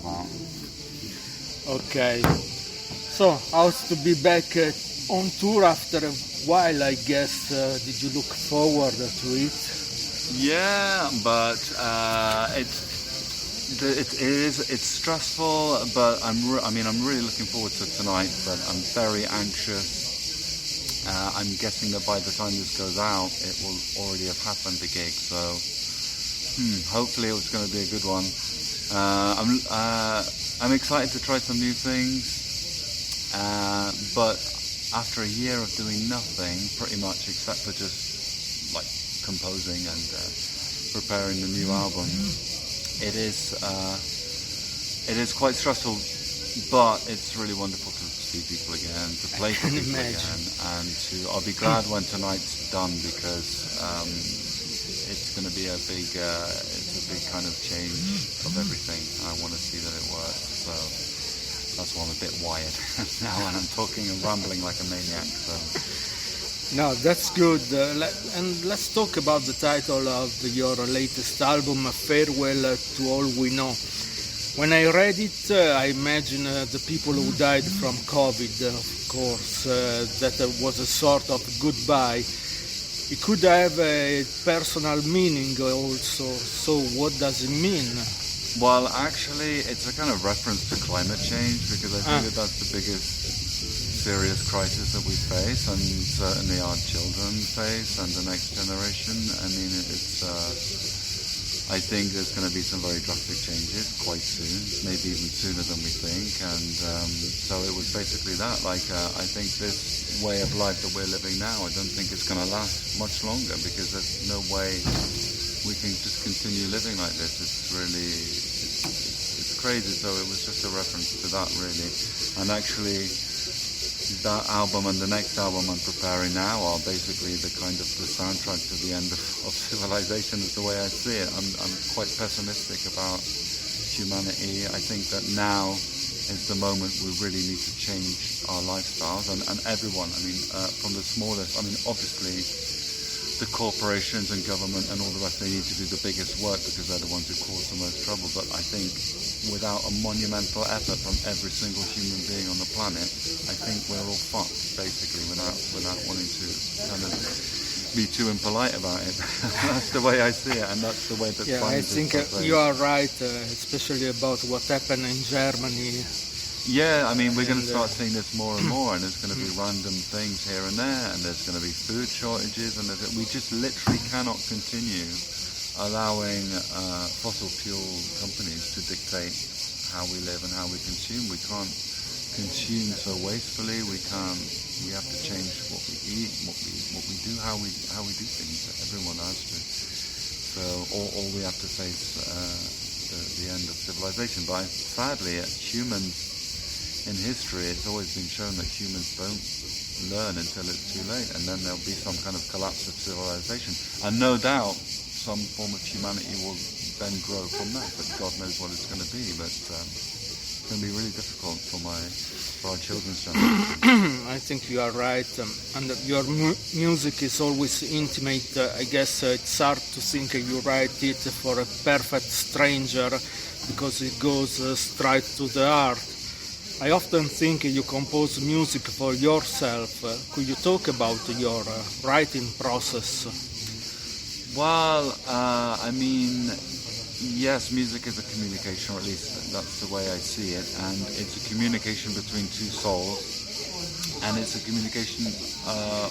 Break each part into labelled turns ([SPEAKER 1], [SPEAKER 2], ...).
[SPEAKER 1] about.
[SPEAKER 2] Okay. So, how's to be back on tour after a while, I guess? Did you look forward to it?
[SPEAKER 1] Yeah, but it's stressful, but I'm really looking forward to tonight, but I'm very anxious. I'm guessing that by the time this goes out, it will already have happened, the gig, so hopefully it's going to be a good one. I'm excited to try some new things, but after a year of doing nothing, pretty much, except for just like composing and preparing the new album, it is quite stressful, but it's really wonderful to see people again, to play for people again, and I'll be glad when tonight's done, because it's going to be it's a big kind of change of everything. I want to see that it works, so that's why I'm a bit wired now, and I'm talking and rambling like a maniac. So.
[SPEAKER 2] No, that's good. And let's talk about the title of your latest album, Farewell to All We Know. When I read it, I imagine the people who died from COVID, of course, that was a sort of goodbye. It could have a personal meaning also. So what does it mean?
[SPEAKER 1] Well, actually, it's a kind of reference to climate change, because I think that's the biggest serious crisis that we face, and certainly our children face, and the next generation. I mean, I think there's going to be some very drastic changes quite soon, maybe even sooner than we think, and so it was basically that. I think this way of life that we're living now, I don't think it's going to last much longer, because there's no way we can just continue living like this. It's crazy. So it was just a reference to that, really. And actually, that album and the next album I'm preparing now are basically the soundtrack to the end of civilization, is the way I see it. I'm quite pessimistic about humanity. I think that now is the moment we really need to change our lifestyles, and everyone. I mean, from the smallest. I mean, obviously, the corporations and government and all the rest, they need to do the biggest work, because they're the ones who cause the most trouble. But I think without a monumental effort from every single human being on the planet, I think we're all fucked, basically, without wanting to kind of be too impolite about it. That's the way I see it, and that's the way that
[SPEAKER 2] I think you are right, especially about what happened in Germany.
[SPEAKER 1] Yeah, I mean, we're going to start seeing this more and more, and there's going to be random things here and there, and there's going to be food shortages, and we just literally cannot continue allowing fossil fuel companies to dictate how we live and how we consume. We can't consume so wastefully. We have to change what we eat, what we do, how we do things. Everyone has to. So, or we have to face the end of civilization. But sadly, humans. In history, it's always been shown that humans don't learn until it's too late, and then there'll be some kind of collapse of civilization. And no doubt, some form of humanity will then grow from that, but God knows what it's going to be. But it's going to be really difficult for our children's generation.
[SPEAKER 2] I think you are right, and your music is always intimate. I guess it's hard to think you write it for a perfect stranger, because it goes straight to the heart. I often think you compose music for yourself. Could you talk about your writing process?
[SPEAKER 1] Well, I mean, yes, music is a communication, or at least that's the way I see it, and it's a communication between two souls, and it's a communication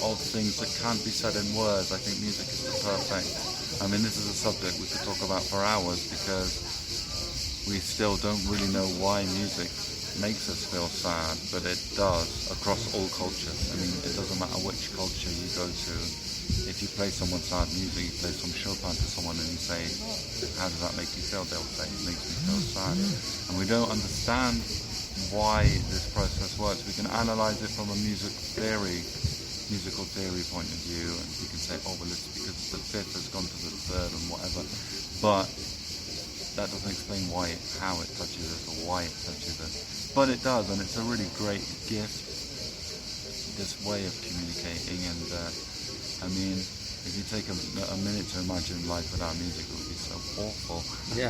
[SPEAKER 1] of things that can't be said in words. I think music is perfect. I mean, this is a subject we could talk about for hours, because we still don't really know why music makes us feel sad, but it does across all cultures. I mean, it doesn't matter which culture you go to. If you play someone sad music, you play some Chopin to someone and you say, how does that make you feel? They'll say, it makes me feel sad. And we don't understand why this process works. We can analyze it from a musical theory point of view, and we can say, oh, well, it's because the fifth has gone to the third and whatever. But that doesn't explain how it touches us or why it touches us. But it does, and it's a really great gift, this way of communicating. And I mean, If you take a minute to imagine life without music, it would be so awful.
[SPEAKER 2] Yeah.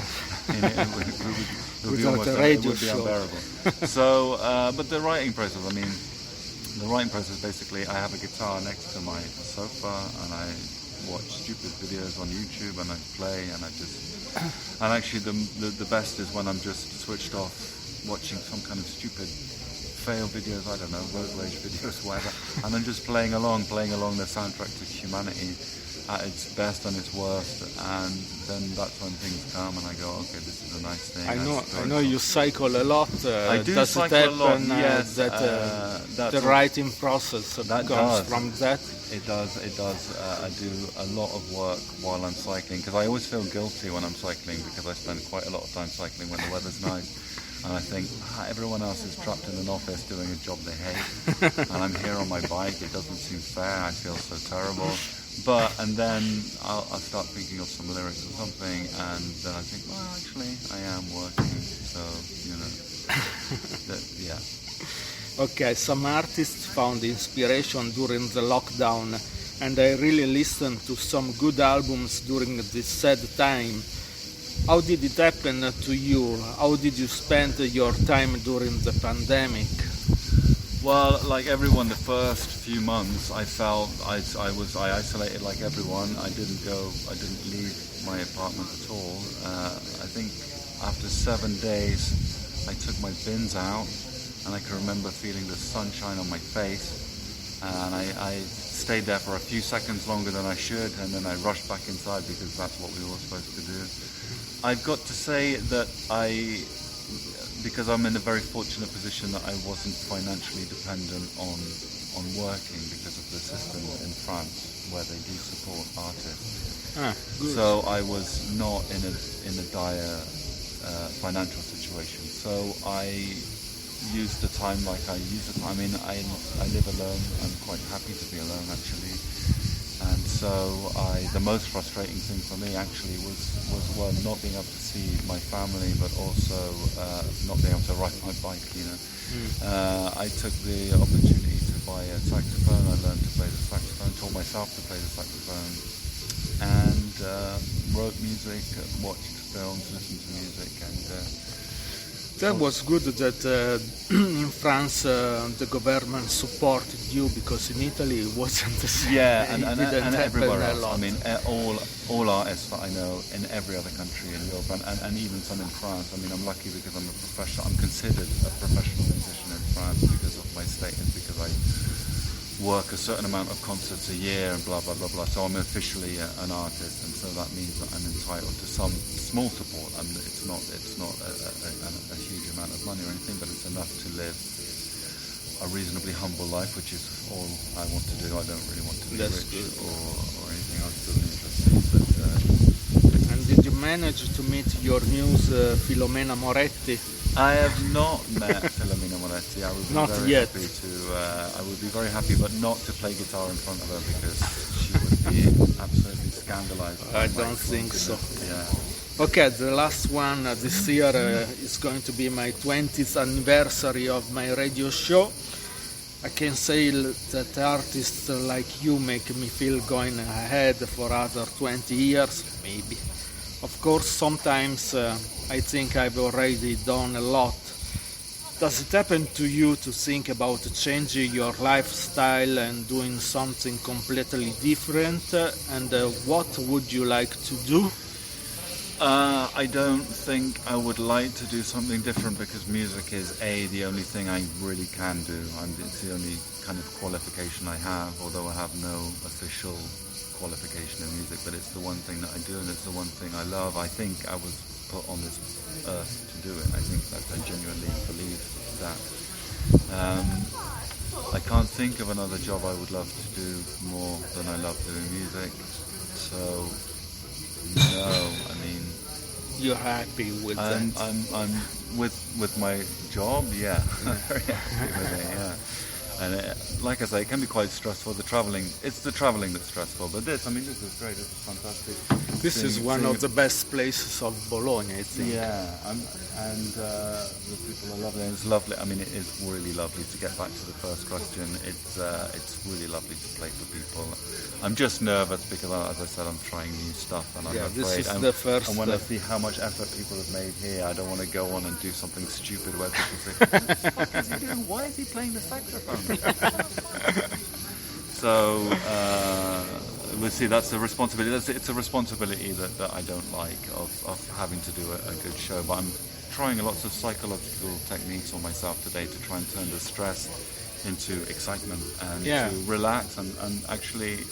[SPEAKER 1] It would be
[SPEAKER 2] Without
[SPEAKER 1] almost
[SPEAKER 2] a radio
[SPEAKER 1] it would be
[SPEAKER 2] show.
[SPEAKER 1] unbearable. So, but the writing process, I mean, the writing process, basically, I have a guitar next to my sofa and I watch stupid videos on YouTube and I play and I just, and actually the best is when I'm just switched off watching some kind of stupid fail videos, I don't know, road rage videos, whatever, and I'm just playing along the soundtrack to humanity at its best and its worst, and then that's when things come and I go, okay, this is a nice thing.
[SPEAKER 2] I know you cycle a lot.
[SPEAKER 1] I do
[SPEAKER 2] does
[SPEAKER 1] cycle
[SPEAKER 2] it
[SPEAKER 1] a lot,
[SPEAKER 2] happen,
[SPEAKER 1] yes.
[SPEAKER 2] that the writing process
[SPEAKER 1] that
[SPEAKER 2] comes
[SPEAKER 1] does.
[SPEAKER 2] from that?
[SPEAKER 1] It does. I do a lot of work while I'm cycling because I always feel guilty when I'm cycling because I spend quite a lot of time cycling when the weather's nice. And I think, everyone else is trapped in an office doing a job they hate. And I'm here on my bike. It doesn't seem fair. I feel so terrible. And then I'll start thinking of some lyrics or something. And then I think, well, actually, I am working. So, yeah.
[SPEAKER 2] Okay, some artists found inspiration during the lockdown. And I really listened to some good albums during this sad time. How did it happen to you? How did you spend your time during the pandemic?
[SPEAKER 1] Well, like everyone, the first few months, I felt I isolated like everyone. I didn't leave my apartment at all. I think after 7 days, I took my bins out, and I can remember feeling the sunshine on my face. And I stayed there for a few seconds longer than I should, and then I rushed back inside because that's what we were supposed to do. I've got to say that because I'm in a very fortunate position that I wasn't financially dependent on working because of the system in France where they do support artists.
[SPEAKER 2] Good.
[SPEAKER 1] So I was not in a dire financial situation. So I used the time like I use the time. I mean, I live alone. I'm quite happy to be alone actually. And so the most frustrating thing for me actually was not being able to see my family, but also not being able to ride my bike. I took the opportunity to buy a saxophone. I learned to play the saxophone, taught myself to play the saxophone, and wrote music, watched films, listened to music, and
[SPEAKER 2] that was good that in France the government supported you, because in Italy it wasn't the same.
[SPEAKER 1] yeah,
[SPEAKER 2] It
[SPEAKER 1] and
[SPEAKER 2] didn't happen
[SPEAKER 1] everywhere
[SPEAKER 2] a
[SPEAKER 1] else.
[SPEAKER 2] lot.
[SPEAKER 1] I mean, all artists that I know in every other country in Europe, and even some in France. I mean, I'm lucky because I'm a professional. I'm considered a professional musician in France because of my status, because I work a certain amount of concerts a year and blah blah blah blah. So I'm officially an artist, and so that means that I'm entitled to some small support. And it's not a huge amount of money or anything, but it's enough to live a reasonably humble life, which is all I want to do. I don't really want to be
[SPEAKER 2] That's
[SPEAKER 1] rich
[SPEAKER 2] good.
[SPEAKER 1] or anything else too interesting. But
[SPEAKER 2] And did you manage to meet your muse Filomena Moretti?
[SPEAKER 1] I have not met Filomena Moretti. I would be
[SPEAKER 2] Not
[SPEAKER 1] very
[SPEAKER 2] yet.
[SPEAKER 1] happy to. I would be very happy, but not to play guitar in front of her because she would be absolutely scandalized.
[SPEAKER 2] I
[SPEAKER 1] by my
[SPEAKER 2] don't think so.
[SPEAKER 1] flunkyness. Yeah.
[SPEAKER 2] Okay, the last one this year is going to be my 20th anniversary of my radio show. I can say that artists like you make me feel going ahead for other 20 years, maybe. Of course, sometimes I think I've already done a lot. Does it happen to you to think about changing your lifestyle and doing something completely different? And what would you like to do?
[SPEAKER 1] I don't think I would like to do something different because music is the only thing I really can do, and it's the only kind of qualification I have, although I have no official qualification in music, but it's the one thing that I do and it's the one thing I love. I think I was put on this earth to do it. I think that I genuinely believe that. I can't think of another job I would love to do more than I love doing music. So no, I mean,
[SPEAKER 2] You're happy with
[SPEAKER 1] I'm
[SPEAKER 2] that?
[SPEAKER 1] with my job, yeah. Very happy with it, yeah. And like I say, it can be quite stressful. It's the traveling that's stressful. But this is great. This is fantastic.
[SPEAKER 2] This is one of the best places of Bologna, I think.
[SPEAKER 1] Yeah, and the people are lovely. And it's lovely. I mean, it is really lovely to get back to the first question. It's really lovely to play for people. I'm just nervous because, as I said, I'm trying new stuff, and I'm afraid.
[SPEAKER 2] This is the first.
[SPEAKER 1] And when I see how much effort people have made here, I don't want to go on and do something stupid where people say, "What the fuck is he doing? Why is he playing the saxophone?" So. We'll see. That's a responsibility. It's a responsibility that I don't like of having to do a good show. But I'm trying lots of psychological techniques on myself today to try and turn the stress into excitement and to relax. And actually,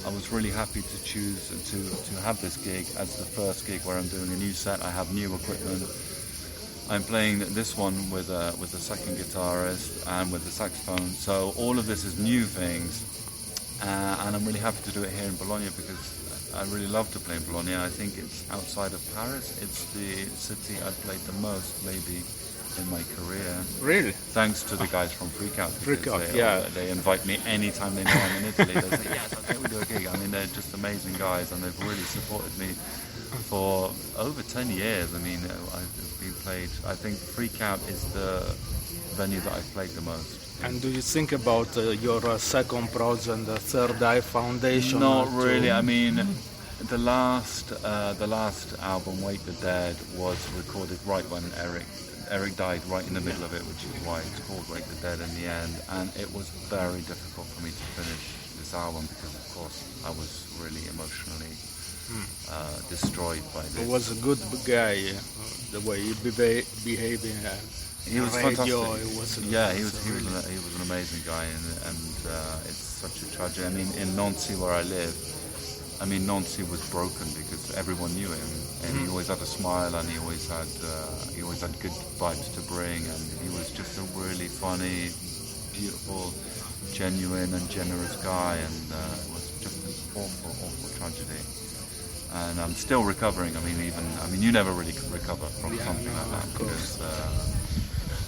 [SPEAKER 1] I was really happy to choose to have this gig as the first gig where I'm doing a new set. I have new equipment. I'm playing this one with a second guitarist and with the saxophone. So all of this is new things. And I'm really happy to do it here in Bologna because I really love to play in Bologna. I think it's outside of Paris. It's the city I've played the most, maybe, in my career.
[SPEAKER 2] Really?
[SPEAKER 1] Thanks to the guys from Freakout. They invite me anytime they know I'm in Italy. They say, yes, okay, we do a gig. I mean, they're just amazing guys, and they've really supported me for over 10 years. I mean, I've been played. I think Freakout is the venue that I've played the most.
[SPEAKER 2] And do you think about your second project, the Third Eye Foundation?
[SPEAKER 1] Not really. I mean, the last album, Wake the Dead, was recorded right when Eric died, right in the middle of it, which is why it's called Wake the Dead in the end. And it was very difficult for me to finish this album because, of course, I was really emotionally destroyed by this.
[SPEAKER 2] He was a good guy, the way he behaved in
[SPEAKER 1] he was
[SPEAKER 2] radio.
[SPEAKER 1] Fantastic. He was an amazing guy, and it's such a tragedy. I mean, in Nancy where I live, Nancy was broken because everyone knew him, and he always had a smile, and he always had good vibes to bring, and he was just a really funny, beautiful, genuine, and generous guy, and it was just an awful tragedy. And I'm still recovering. You never really recover from something like that because.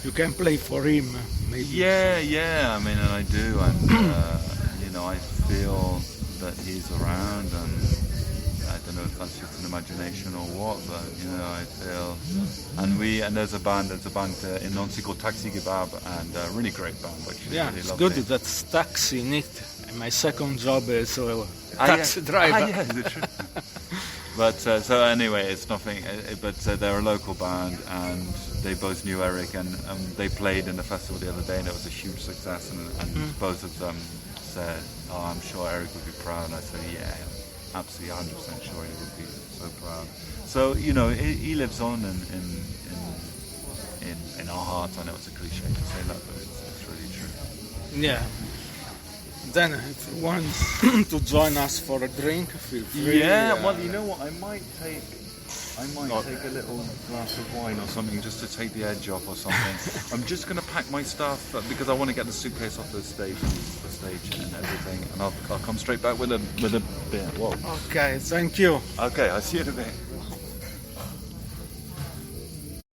[SPEAKER 2] You can play for him, maybe.
[SPEAKER 1] Yeah. And I do, and I feel that he's around, and I don't know if that's just an imagination or what, but I feel. And there's a band in Nancy called Taxi Kebab, and a really great band, which is really
[SPEAKER 2] it's
[SPEAKER 1] lovely.
[SPEAKER 2] good. That's taxi in it. And my second job is taxi driver.
[SPEAKER 1] But so anyway, it's nothing. But they're a local band, and they both knew Eric, and they played in the festival the other day, and it was a huge success. And both of them said, "Oh, I'm sure Eric would be proud." And I said, "Yeah, absolutely, 100% sure he would be so proud." So he lives on in our hearts. I know it's a cliche to say that, but it's really true.
[SPEAKER 2] Yeah. Then, if you want to join us for a drink, feel free.
[SPEAKER 1] Yeah, well, you know what? I might take a little glass of wine or something just to take the edge off or something. I'm just going to pack my stuff because I want to get the suitcase off the stage and everything, and I'll come straight back with a beer. Whoa.
[SPEAKER 2] Okay, thank you.
[SPEAKER 1] Okay, I'll see you in a bit.